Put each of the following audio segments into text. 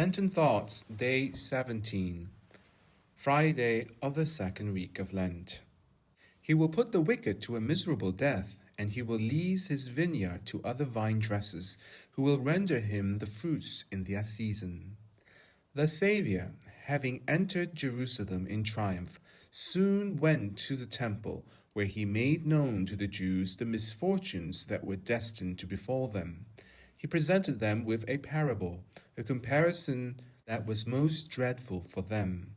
Lenten Thoughts, Day 17, Friday of the second week of Lent. He will put the wicked to a miserable death, and he will lease his vineyard to other vine dressers, who will render him the fruits in their season. The Saviour, having entered Jerusalem in triumph, soon went to the temple, where he made known to the Jews the misfortunes that were destined to befall them. He presented them with a parable, a comparison that was most dreadful for them.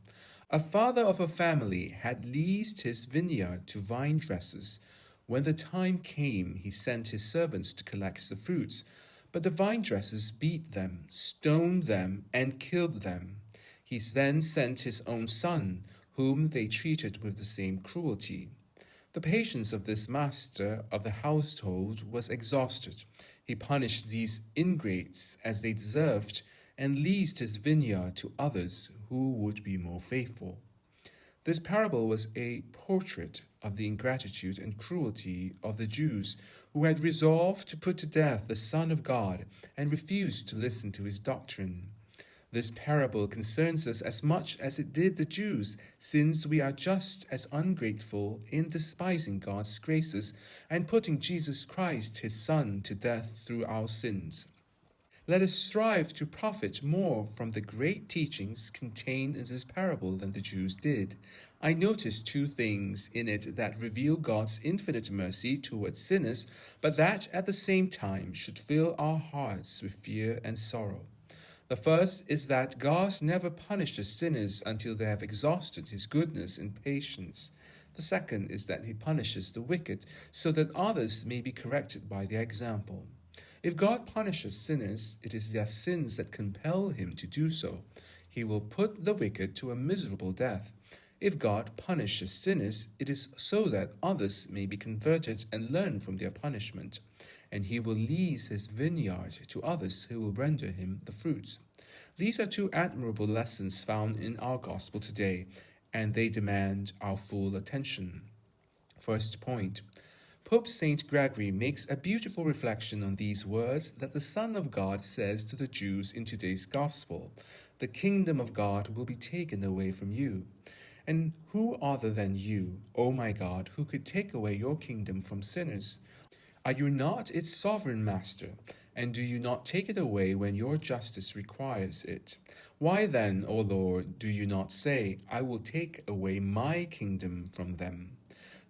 A father of a family had leased his vineyard to vine dressers. When the time came, he sent his servants to collect the fruits, but the vine dressers beat them, stoned them, and killed them. He then sent his own son, whom they treated with the same cruelty. The patience of this master of the household was exhausted. He punished these ingrates as they deserved, and leased his vineyard to others who would be more faithful. This parable was a portrait of the ingratitude and cruelty of the Jews, who had resolved to put to death the Son of God and refused to listen to his doctrine. This parable concerns us as much as it did the Jews, since we are just as ungrateful in despising God's graces and putting Jesus Christ, his Son, to death through our sins. Let us strive to profit more from the great teachings contained in this parable than the Jews did. I notice two things in it that reveal God's infinite mercy towards sinners, but that at the same time should fill our hearts with fear and sorrow. The first is that God never punishes sinners until they have exhausted his goodness and patience. The second is that he punishes the wicked so that others may be corrected by their example. If God punishes sinners, it is their sins that compel him to do so. He will put the wicked to a miserable death. If God punishes sinners, it is so that others may be converted and learn from their punishment. And he will lease his vineyard to others who will render him the fruits. These are two admirable lessons found in our gospel today, and they demand our full attention. First point. Pope St. Gregory makes a beautiful reflection on these words that the Son of God says to the Jews in today's gospel. The kingdom of God will be taken away from you. And who other than you, O my God, who could take away your kingdom from sinners? Are you not its sovereign master? And do you not take it away when your justice requires it? Why then, O Lord, do you not say, I will take away my kingdom from them?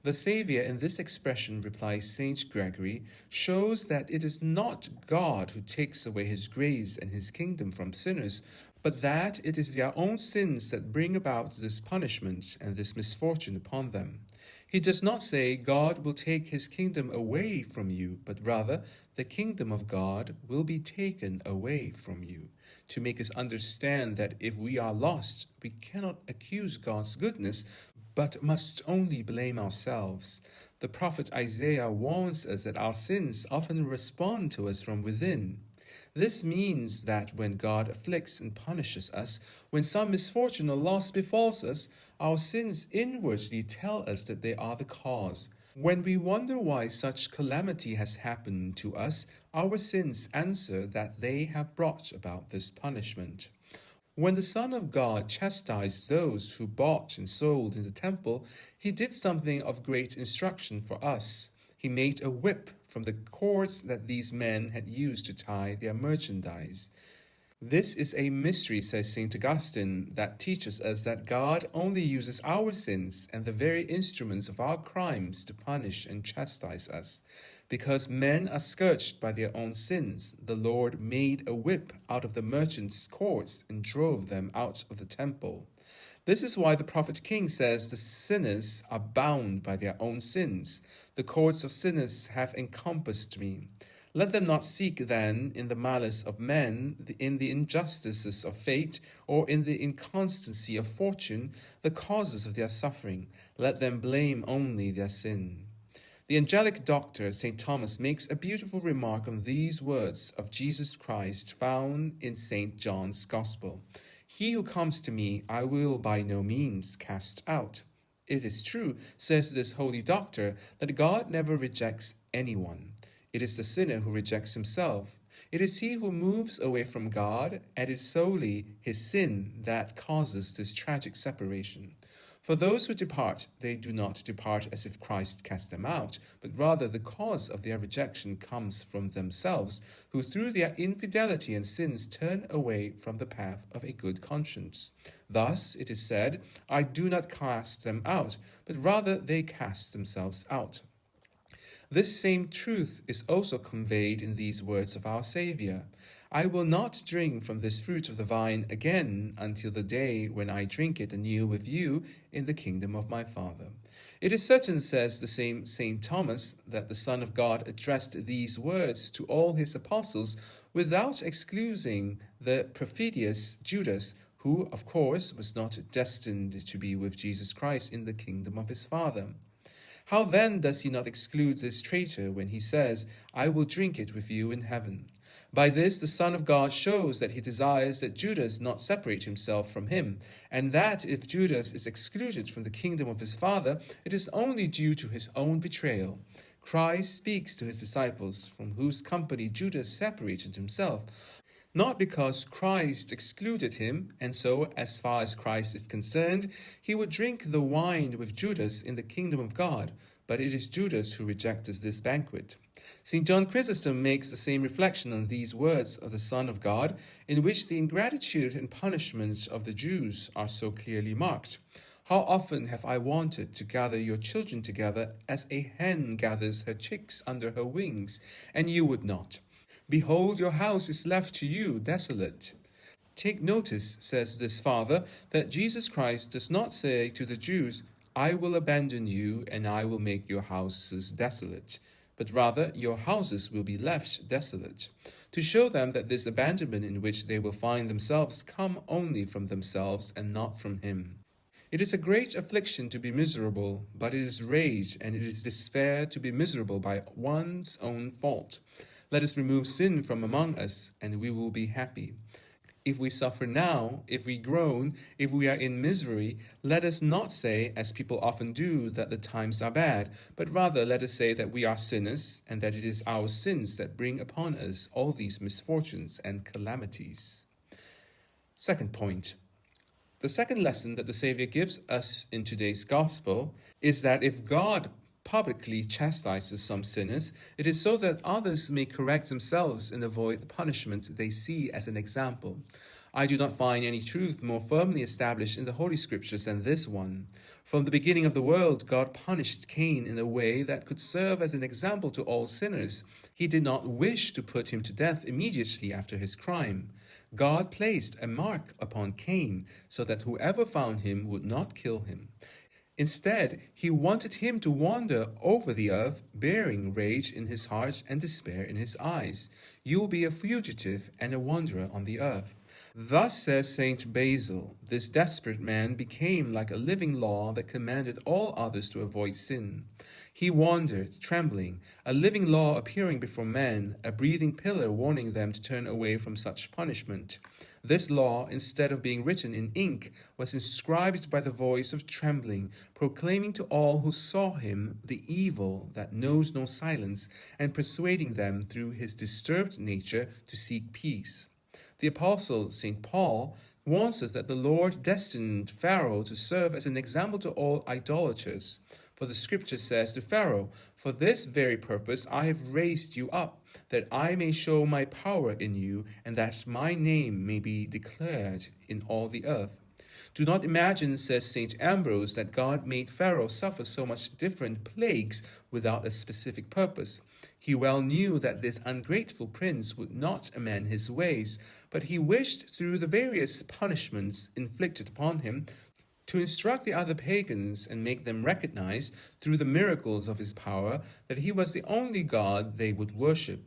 The Saviour in this expression, replies St. Gregory, shows that it is not God who takes away his grace and his kingdom from sinners, but that it is their own sins that bring about this punishment and this misfortune upon them. He does not say God will take his kingdom away from you, but rather the kingdom of God will be taken away from you, to make us understand that if we are lost, we cannot accuse God's goodness, but must only blame ourselves. The prophet Isaiah warns us that our sins often respond to us from within. This means that when God afflicts and punishes us, when some misfortune or loss befalls us, our sins inwardly tell us that they are the cause. When we wonder why such calamity has happened to us, our sins answer that they have brought about this punishment. When the Son of God chastised those who bought and sold in the temple, he did something of great instruction for us. He made a whip from the cords that these men had used to tie their merchandise. This is a mystery, says St. Augustine, that teaches us that God only uses our sins and the very instruments of our crimes to punish and chastise us. Because men are scourged by their own sins, the Lord made a whip out of the merchants' cords and drove them out of the temple. This is why the prophet King says the sinners are bound by their own sins. The cords of sinners have encompassed me. Let them not seek then in the malice of men, in the injustices of fate, or in the inconstancy of fortune, the causes of their suffering. Let them blame only their sin. The angelic doctor, St. Thomas, makes a beautiful remark on these words of Jesus Christ found in St. John's Gospel. He who comes to me, I will by no means cast out. It is true, says this holy doctor, that God never rejects anyone. It is the sinner who rejects himself. It is he who moves away from God, and it is solely his sin that causes this tragic separation. For those who depart, they do not depart as if Christ cast them out, but rather the cause of their rejection comes from themselves, who through their infidelity and sins turn away from the path of a good conscience. Thus it is said, I do not cast them out, but rather they cast themselves out. This same truth is also conveyed in these words of our Saviour. I will not drink from this fruit of the vine again until the day when I drink it anew with you in the kingdom of my Father. It is certain, says the same St. Thomas, that the Son of God addressed these words to all his apostles without excluding the perfidious Judas, who, of course, was not destined to be with Jesus Christ in the kingdom of his Father. How then does he not exclude this traitor when he says, I will drink it with you in heaven? By this the Son of God shows that he desires that Judas not separate himself from him, and that if Judas is excluded from the kingdom of his Father, it is only due to his own betrayal. Christ speaks to his disciples, from whose company Judas separated himself, not because Christ excluded him, and so, as far as Christ is concerned, he would drink the wine with Judas in the kingdom of God, but it is Judas who rejected this banquet. St. John Chrysostom makes the same reflection on these words of the Son of God, in which the ingratitude and punishment of the Jews are so clearly marked. How often have I wanted to gather your children together as a hen gathers her chicks under her wings, and you would not. Behold, your house is left to you desolate. Take notice, says this father, that Jesus Christ does not say to the Jews, I will abandon you and I will make your houses desolate, but rather your houses will be left desolate, to show them that this abandonment in which they will find themselves come only from themselves and not from him. It is a great affliction to be miserable, but it is rage and it is despair to be miserable by one's own fault. Let us remove sin from among us, and we will be happy. If we suffer now, if we groan, if we are in misery, let us not say, as people often do, that the times are bad, but rather let us say that we are sinners, and that it is our sins that bring upon us all these misfortunes and calamities. Second point. The second lesson that the Saviour gives us in today's Gospel is that if God publicly chastises some sinners, it is so that others may correct themselves and avoid the punishment they see as an example. I do not find any truth more firmly established in the Holy Scriptures than this one. From the beginning of the world, God punished Cain in a way that could serve as an example to all sinners. He did not wish to put him to death immediately after his crime. God placed a mark upon Cain so that whoever found him would not kill him. Instead, he wanted him to wander over the earth, bearing rage in his heart and despair in his eyes. You will be a fugitive and a wanderer on the earth. Thus says Saint Basil, this desperate man became like a living law that commanded all others to avoid sin. He wandered, trembling, a living law appearing before men, a breathing pillar warning them to turn away from such punishment. This law, instead of being written in ink, was inscribed by the voice of trembling, proclaiming to all who saw him the evil that knows no silence, and persuading them through his disturbed nature to seek peace. The apostle St. Paul warns us that the Lord destined Pharaoh to serve as an example to all idolaters. For the scripture says to Pharaoh, for this very purpose I have raised you up, that I may show my power in you, and that my name may be declared in all the earth. Do not imagine, says St. Ambrose, that God made Pharaoh suffer so much different plagues without a specific purpose. He well knew that this ungrateful prince would not amend his ways, but he wished through the various punishments inflicted upon him to instruct the other pagans and make them recognize through the miracles of his power that he was the only God they would worship.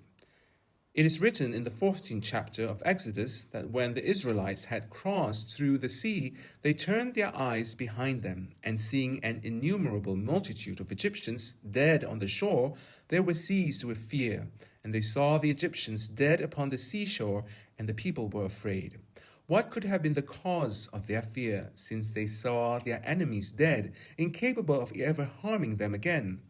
It is written in the 14th chapter of Exodus that when the Israelites had crossed through the sea, they turned their eyes behind them, and seeing an innumerable multitude of Egyptians dead on the shore, they were seized with fear. And they saw the Egyptians dead upon the seashore, and the people were afraid. What could have been the cause of their fear, since they saw their enemies dead, incapable of ever harming them again?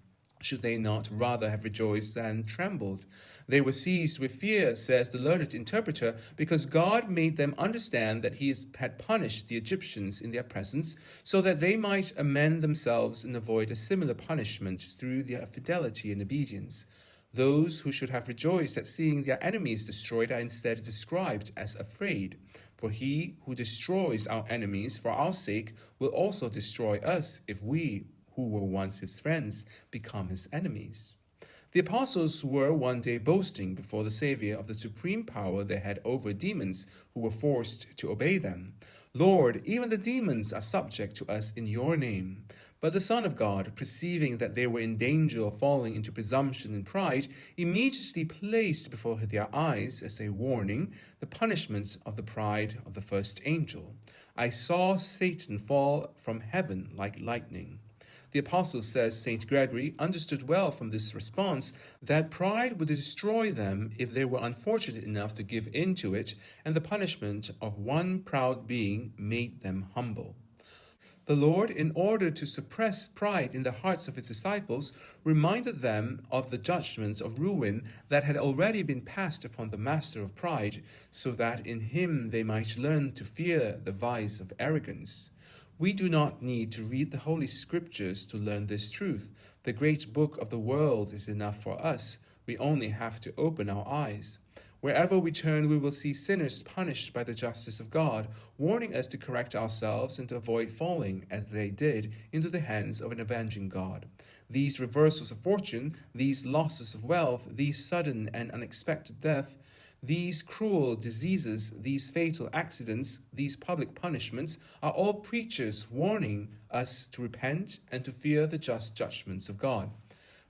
Should they not rather have rejoiced than trembled? They were seized with fear, says the learned interpreter, because God made them understand that he had punished the Egyptians in their presence, so that they might amend themselves and avoid a similar punishment through their fidelity and obedience. Those who should have rejoiced at seeing their enemies destroyed are instead described as afraid. For he who destroys our enemies for our sake will also destroy us if we, who were once his friends, become his enemies. The apostles were one day boasting before the Savior of the supreme power they had over demons who were forced to obey them. Lord, even the demons are subject to us in your name. But the Son of God, perceiving that they were in danger of falling into presumption and pride, immediately placed before their eyes, as a warning, the punishment of the pride of the first angel. I saw Satan fall from heaven like lightning. The apostle, says St. Gregory, understood well from this response that pride would destroy them if they were unfortunate enough to give in to it, and the punishment of one proud being made them humble. The Lord, in order to suppress pride in the hearts of his disciples, reminded them of the judgments of ruin that had already been passed upon the master of pride, so that in him they might learn to fear the vice of arrogance. We do not need to read the Holy Scriptures to learn this truth. The great book of the world is enough for us. We only have to open our eyes. Wherever we turn, we will see sinners punished by the justice of God, warning us to correct ourselves and to avoid falling, as they did, into the hands of an avenging God. These reversals of fortune, these losses of wealth, these sudden and unexpected death, these cruel diseases, these fatal accidents, these public punishments are all preachers warning us to repent and to fear the just judgments of God.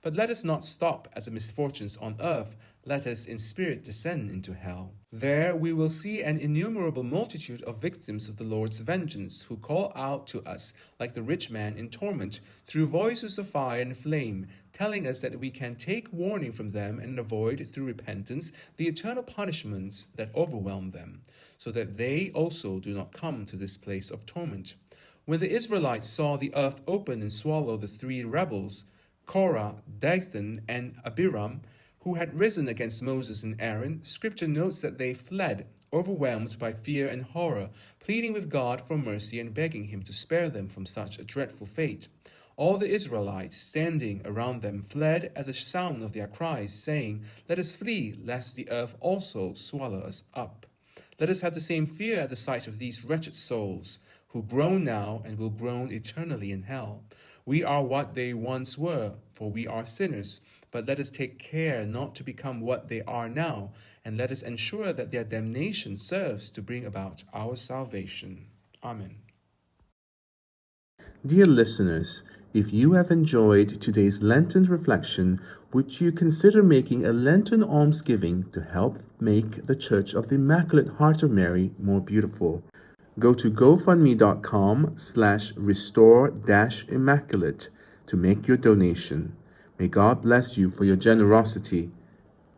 But let us not stop at the misfortunes on earth. Let us in spirit descend into hell. There we will see an innumerable multitude of victims of the Lord's vengeance, who call out to us, like the rich man in torment, through voices of fire and flame, telling us that we can take warning from them and avoid, through repentance, the eternal punishments that overwhelm them, so that they also do not come to this place of torment. When the Israelites saw the earth open and swallow the three rebels, Korah, Dathan, and Abiram, who had risen against Moses and Aaron, Scripture notes that they fled, overwhelmed by fear and horror, pleading with God for mercy and begging him to spare them from such a dreadful fate. All the Israelites standing around them fled at the sound of their cries, saying, "Let us flee, lest the earth also swallow us up." Let us have the same fear at the sight of these wretched souls, who groan now and will groan eternally in hell. We are what they once were, for we are sinners. But let us take care not to become what they are now, and let us ensure that their damnation serves to bring about our salvation. Amen. Dear listeners, if you have enjoyed today's Lenten reflection, would you consider making a Lenten almsgiving to help make the Church of the Immaculate Heart of Mary more beautiful? Go to gofundme.com/restore-immaculate to make your donation. May God bless you for your generosity.